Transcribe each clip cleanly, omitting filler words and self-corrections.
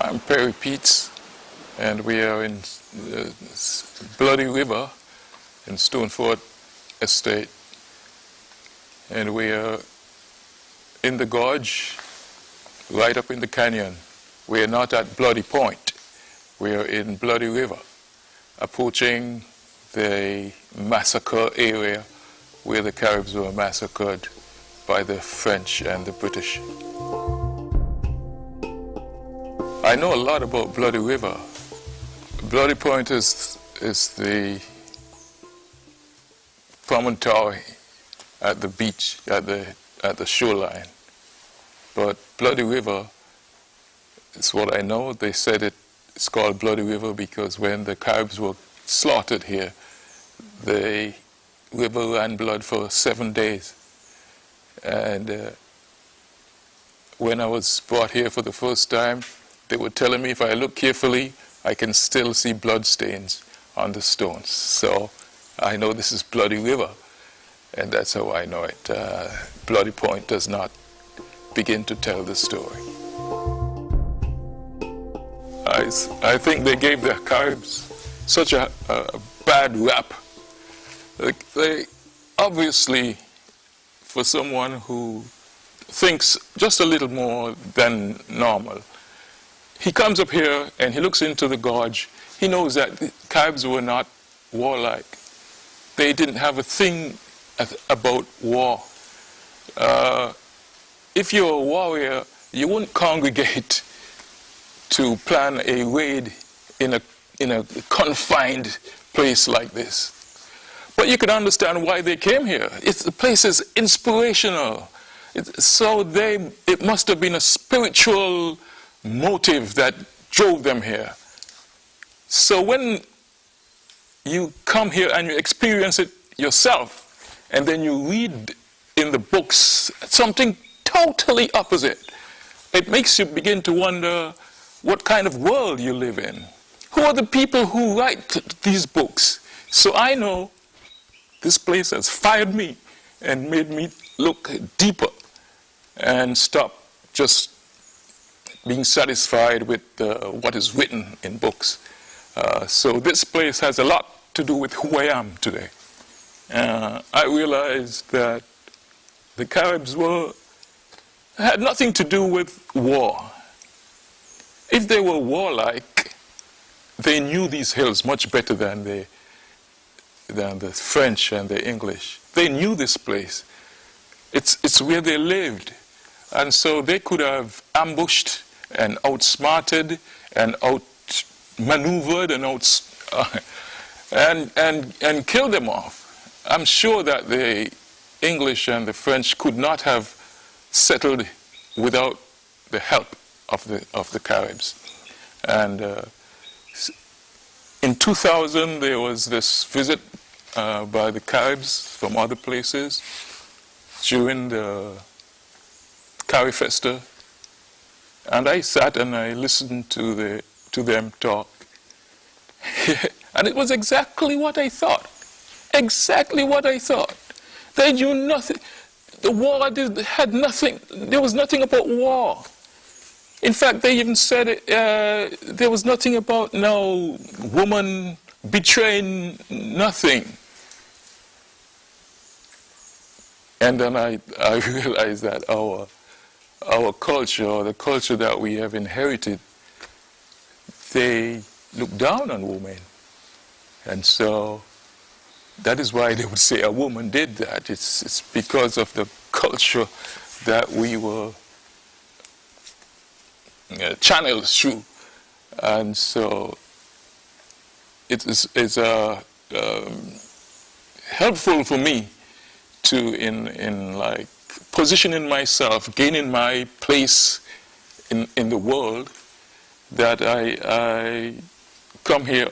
I'm Perry Peets, and we are in Bloody River in Stoneford Estate, and we are in the gorge, right up in the canyon. We are not at Bloody Point. We are in Bloody River, approaching the massacre area where the Caribs were massacred by the French and the British. I know a lot about Bloody River. Bloody Point is the promontory at the beach, at the shoreline. But Bloody River is what I know. They said it's called Bloody River because when the Caribs were slaughtered here, the river ran blood for 7 days. And when I was brought here for the first time, they were telling me if I look carefully, I can still see blood stains on the stones. So I know this is Bloody River, and that's how I know it. Bloody Point does not begin to tell the story. I think they gave the Caribs such a bad rap. They obviously, for someone who thinks just a little more than normal, he comes up here and he looks into the gorge. He knows that the Caribs were not warlike. They didn't have a thing about war. If you're a warrior, you wouldn't congregate to plan a raid in a confined place like this. But you can understand why they came here. The place is inspirational. It must have been a spiritual motive that drove them here. So when you come here and you experience it yourself, and then you read in the books something totally opposite, it makes you begin to wonder what kind of world you live in. Who are the people who write these books? So I know this place has fired me and made me look deeper and stop just being satisfied with what is written in books. So this place has a lot to do with who I am today. I realized that the Caribs had nothing to do with war. If they were warlike, they knew these hills much better than the French and the English. They knew this place. It's where they lived. And so they could have ambushed and outsmarted and outmaneuvered and killed them off. I'm sure that the English and the French could not have settled without the help of the Caribs. And in 2000, there was this visit by the Caribs from other places during the Carib Festa, and I sat and I listened to them talk. And it was exactly what I thought. Exactly what I thought. They knew nothing. The war had nothing. There was nothing about war. In fact, they even said there was nothing about no woman betraying nothing. And then I realized that our culture, or the culture that we have inherited, they look down on women. And so that is why they would say a woman did that. It's because of the culture that we were channeled through. And so it's helpful for me to in like positioning myself, gaining my place in the world, that I come here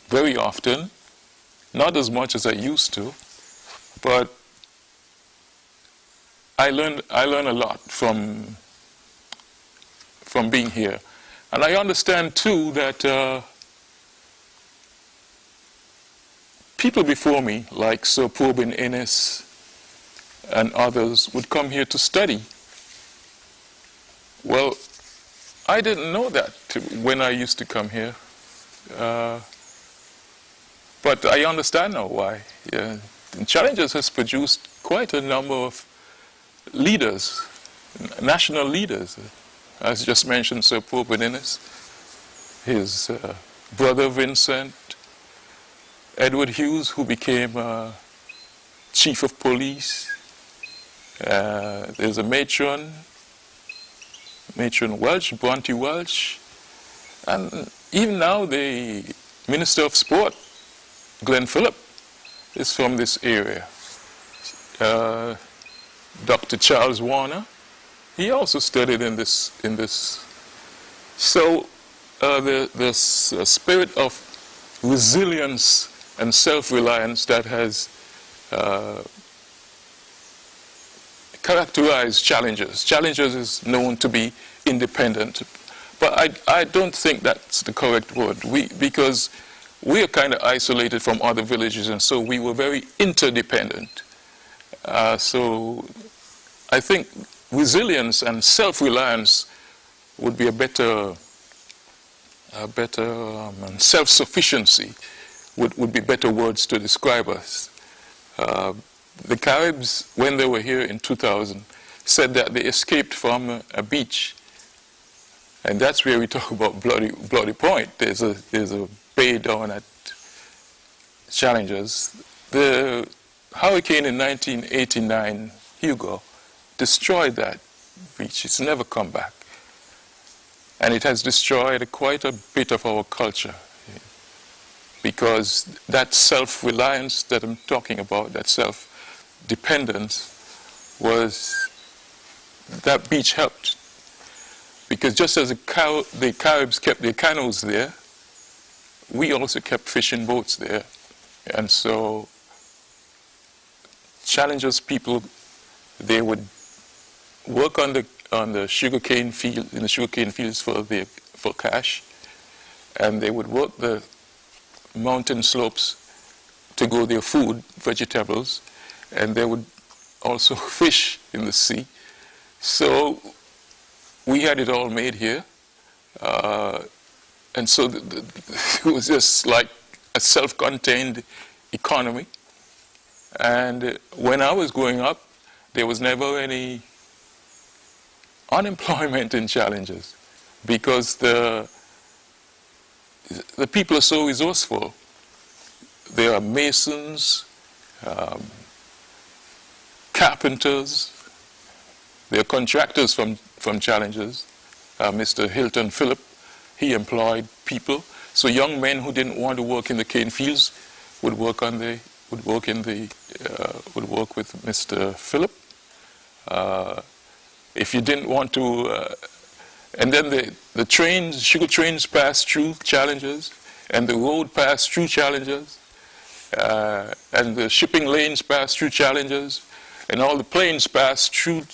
very often, not as much as I used to, but I learn a lot from being here. And I understand too that people before me, like Sir Probin Innes and others, would come here to study. Well, I didn't know that when I used to come here. But I understand now why. Yeah. Challenges has produced quite a number of leaders, national leaders. As just mentioned, Sir Providence, his brother Vincent, Edward Hughes, who became chief of police. There's a matron Welch, Bronte Welch, and even now the Minister of Sport, Glenn Phillip, is from this area. Dr. Charles Warner, he also studied in this. So the spirit of resilience and self-reliance that has characterized Challengers. Challengers is known to be independent, but I don't think that's the correct word. Because we are kind of isolated from other villages, and so we were very interdependent. So I think resilience and self-reliance would be a better and self-sufficiency would be better words to describe us. The Caribs, when they were here in 2000, said that they escaped from a beach, and that's where we talk about Bloody Point. There's a bay down at Challengers. The hurricane in 1989, Hugo, destroyed that beach. It's never come back, and it has destroyed quite a bit of our culture. Because that self-reliance that I'm talking about, that self-dependence, that beach helped. Because just as the Caribs kept their canoes there, we also kept fishing boats there. And so Challengers people, they would work on the sugarcane field, in the sugarcane fields for cash, and they would work the mountain slopes to grow their food, vegetables, and they would also fish in the sea. So we had it all made here, and so it was just like a self-contained economy. And when I was growing up, there was never any unemployment in Challengers, because the people are so resourceful. There are masons, carpenters, there are contractors from Challengers. Mr. Hilton Phillip, he employed people. So young men who didn't want to work in the cane fields would work with Mr. Phillip. If you didn't want to. And then the trains, sugar trains passed through Challengers, and the road passed through Challengers, and the shipping lanes passed through Challengers, and all the planes passed through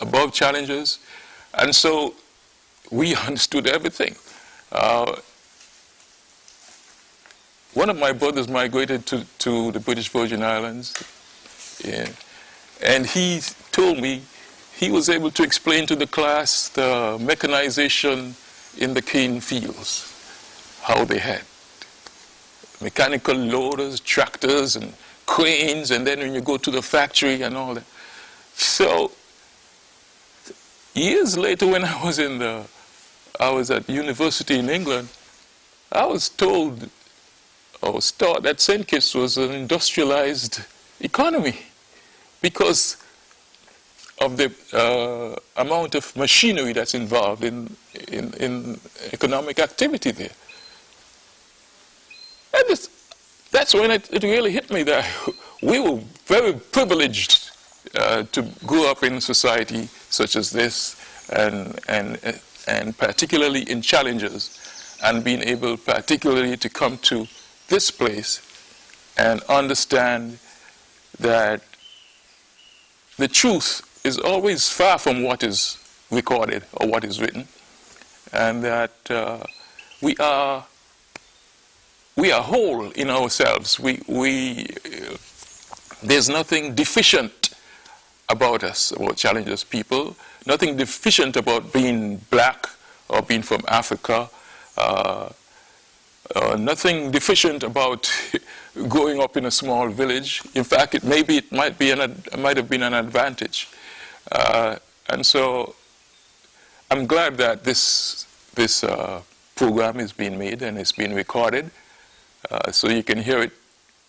above Challengers, and so we understood everything. One of my brothers migrated to the British Virgin Islands, and he told me he was able to explain to the class the mechanization in the cane fields, how they had mechanical loaders, tractors, and cranes, and then when you go to the factory and all that. So years later, when I was at university in England, I was taught that St. Kitts was an industrialized economy because of the amount of machinery that's involved in economic activity there. And that's when it really hit me that we were very privileged to grow up in a society such as this, and particularly in Challengers, and being able particularly to come to this place and understand that the truth is always far from what is recorded or what is written, and that we are whole in ourselves. There's nothing deficient about us, about Challengers people, nothing deficient about being black or being from Africa. Nothing deficient about growing up in a small village. In fact, it might have been an advantage. And so I'm glad that this program is being made and it's being recorded, so you can hear it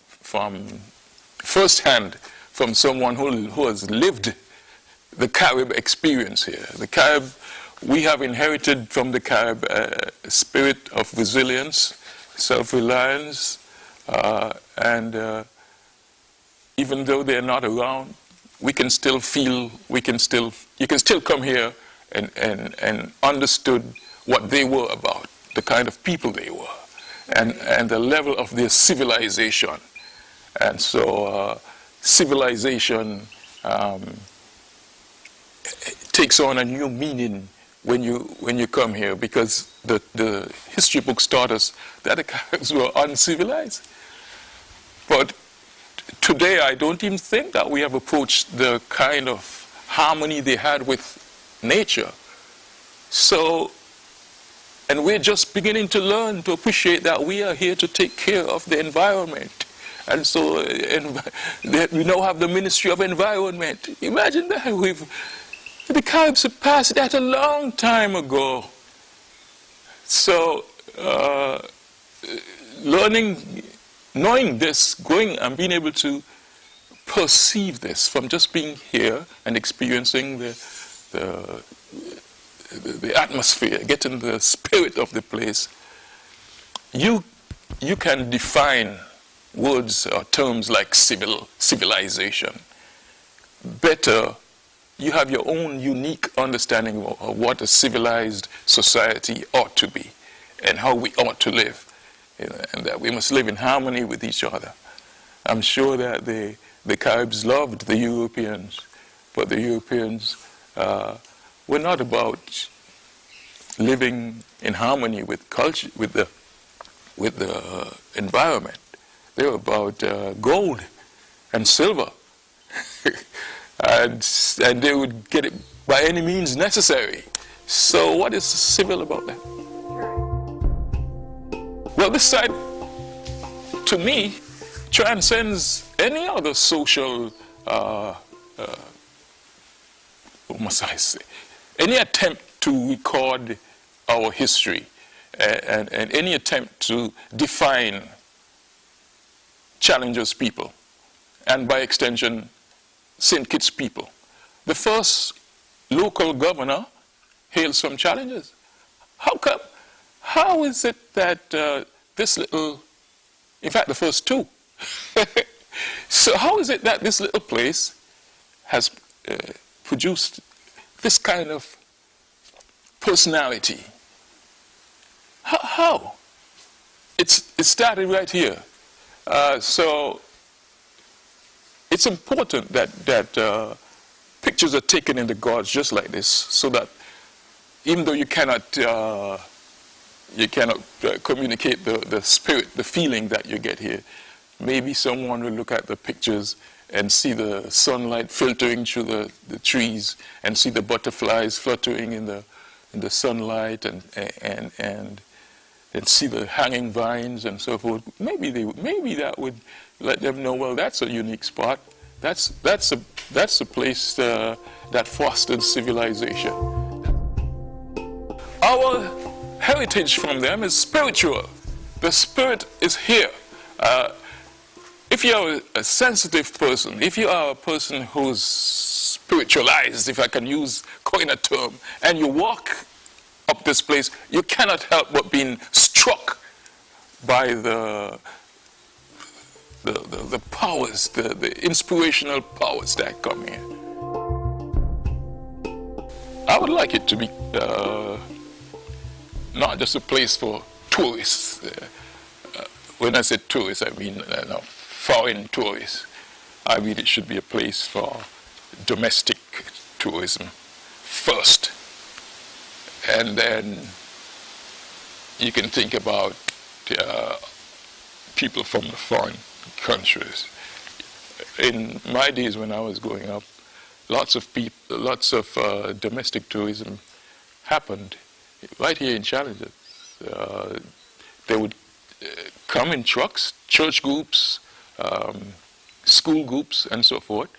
from firsthand from someone who has lived the Carib experience here. The Carib, we have inherited from the Carib a spirit of resilience, self-reliance, and even though they're not around, we can still feel, you can still come here and understood what they were about, the kind of people they were, and the level of their civilization. And so civilization takes on a new meaning when you come here, because the history books taught us that the Caribs were uncivilized. But today I don't even think that we have approached the kind of harmony they had with nature. So, and we're just beginning to learn to appreciate that we are here to take care of the environment. And so we now have the Ministry of Environment. Imagine that. The Caribs surpassed that a long time ago. So knowing this, going and being able to perceive this from just being here and experiencing the atmosphere, getting the spirit of the place, you can define words or terms like civilization better. You have your own unique understanding of what a civilized society ought to be and how we ought to live, and that we must live in harmony with each other. I'm sure that the Caribs loved the Europeans, but the Europeans were not about living in harmony with culture, with the environment. They were about gold and silver. and they would get it by any means necessary. So what is civil about that? Well, this side, to me, transcends any other social, what must I say, any attempt to record our history and any attempt to define Challengers people, and by extension, St. Kitts people. The first local governor hails from Challengers. How is it that this little, in fact the first two, so how is it that this little place has produced this kind of personality? How? It started right here. So it's important that pictures are taken in the gorge just like this, so that even though you cannot communicate the spirit, the feeling that you get here, maybe someone will look at the pictures and see the sunlight filtering through the trees, and see the butterflies fluttering in the sunlight, and see the hanging vines and so forth. Maybe that would let them know, well, that's a unique spot. That's a place that fostered civilization. Our heritage from them is spiritual. The spirit is here. If you are a sensitive person, if you are a person who's spiritualized, if I can coin a term, and you walk up this place, you cannot help but being struck by the powers, the inspirational powers that come here. I would like it to be not just a place for tourists. When I say tourists, I mean foreign tourists. I mean it should be a place for domestic tourism first. And then you can think about people from the foreign countries. In my days when I was growing up, lots of domestic tourism happened right here in Challenges. They would come in trucks, church groups, school groups, and so forth,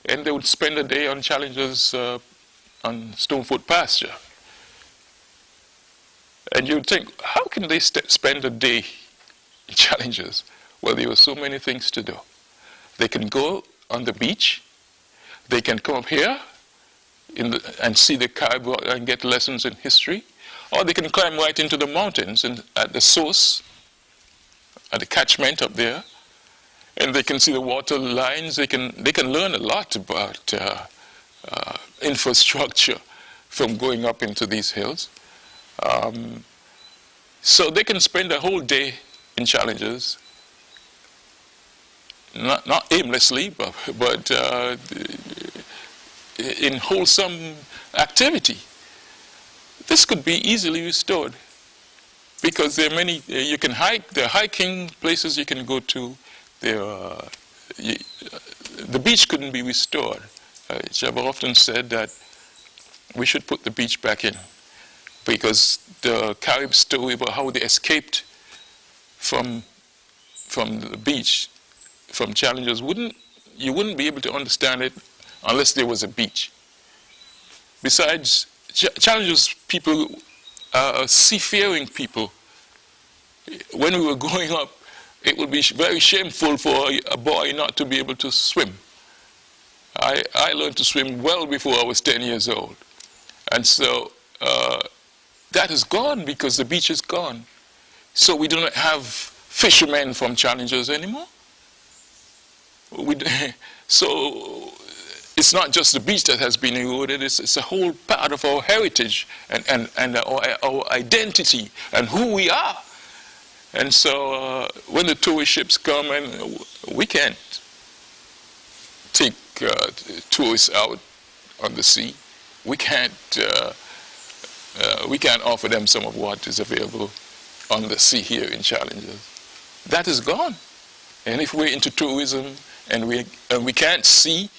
and they would spend a day on Challenges on Stonefoot pasture. And you'd think, how can they spend a day in Challenges? Well, there were so many things to do. They can go on the beach, they can come up here and see the Carib and get lessons in history, or they can climb right into the mountains and at the source, at the catchment up there, and they can see the water lines. They can learn a lot about infrastructure from going up into these hills. So they can spend a whole day in Challenges, not aimlessly, but in wholesome activity. This could be easily restored because there are many, you can hike, there are hiking places you can go to. The beach couldn't be restored. I've often said that we should put the beach back in because the Carib story about how they escaped from the beach, from Challenges, you wouldn't be able to understand it unless there was a beach. Besides, Challenges people are seafaring people. When we were growing up, it would be very shameful for a boy not to be able to swim. I learned to swim well before I was 10 years old. And so that is gone because the beach is gone. So we do not have fishermen from Challenges anymore. So it's not just the beach that has been eroded, it's a whole part of our heritage and our identity and who we are. And so when the tourist ships come, and we can't take tourists out on the sea. We can't offer them some of what is available on the sea here in Challenges. That is gone. And if we're into tourism and we can't see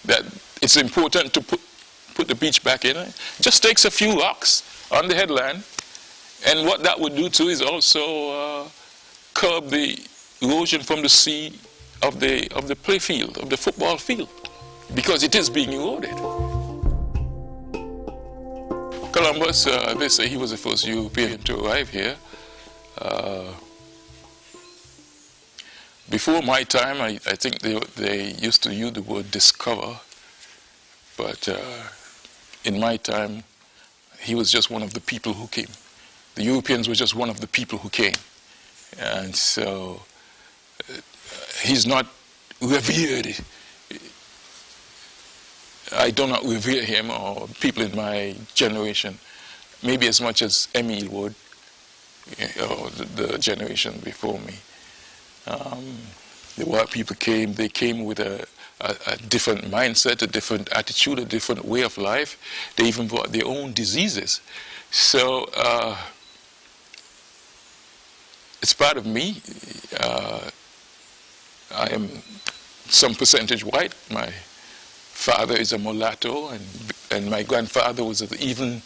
that it's important to put the beach back in, it just takes a few rocks on the headland. And what that would do too is also curb the erosion from the sea of the play field, of the football field, because it is being eroded. Columbus, they say he was the first European to arrive here. Before my time, I think they used to use the word discover, but in my time, he was just one of the people who came. The Europeans were just one of the people who came. And so he's not revered. I do not revere him or people in my generation, maybe as much as Emile would, or the generation before me. The white people came, they came with a different mindset, a different attitude, a different way of life. They even brought their own diseases. So it's part of me. I am some percentage white. My father is a mulatto, and my grandfather was an even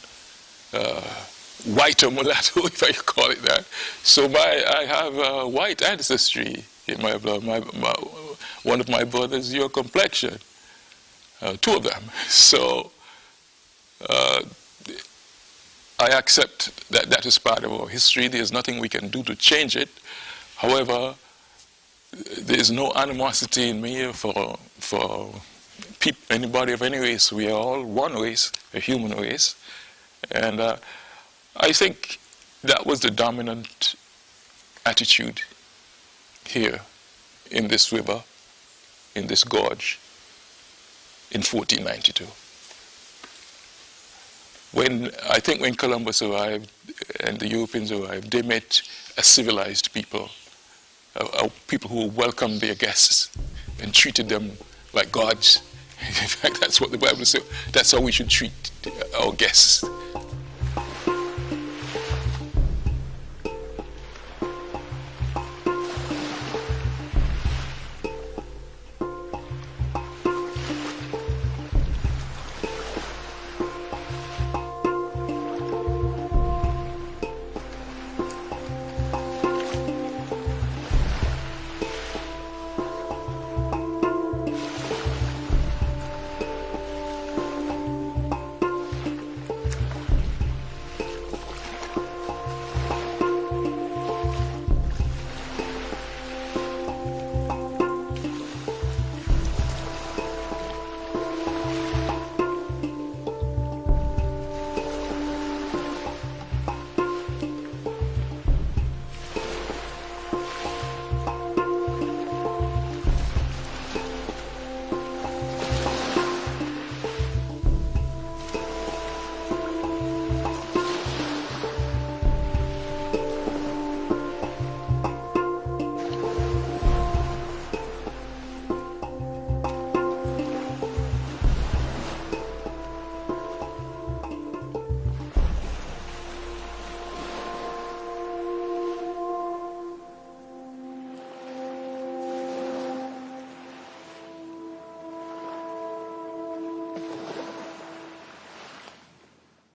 whiter mulatto, if I call it that. So I have white ancestry in my blood. One of my brothers, your complexion, two of them. So I accept that that is part of our history. There's nothing we can do to change it. However, there is no animosity in me for anybody of any race. We are all one race, a human race. And I think that was the dominant attitude here in this river, in this gorge, in 1492. I think when Columbus arrived and the Europeans arrived, they met a civilized people, people who welcomed their guests and treated them like gods. In fact, that's what the Bible says. That's how we should treat our guests.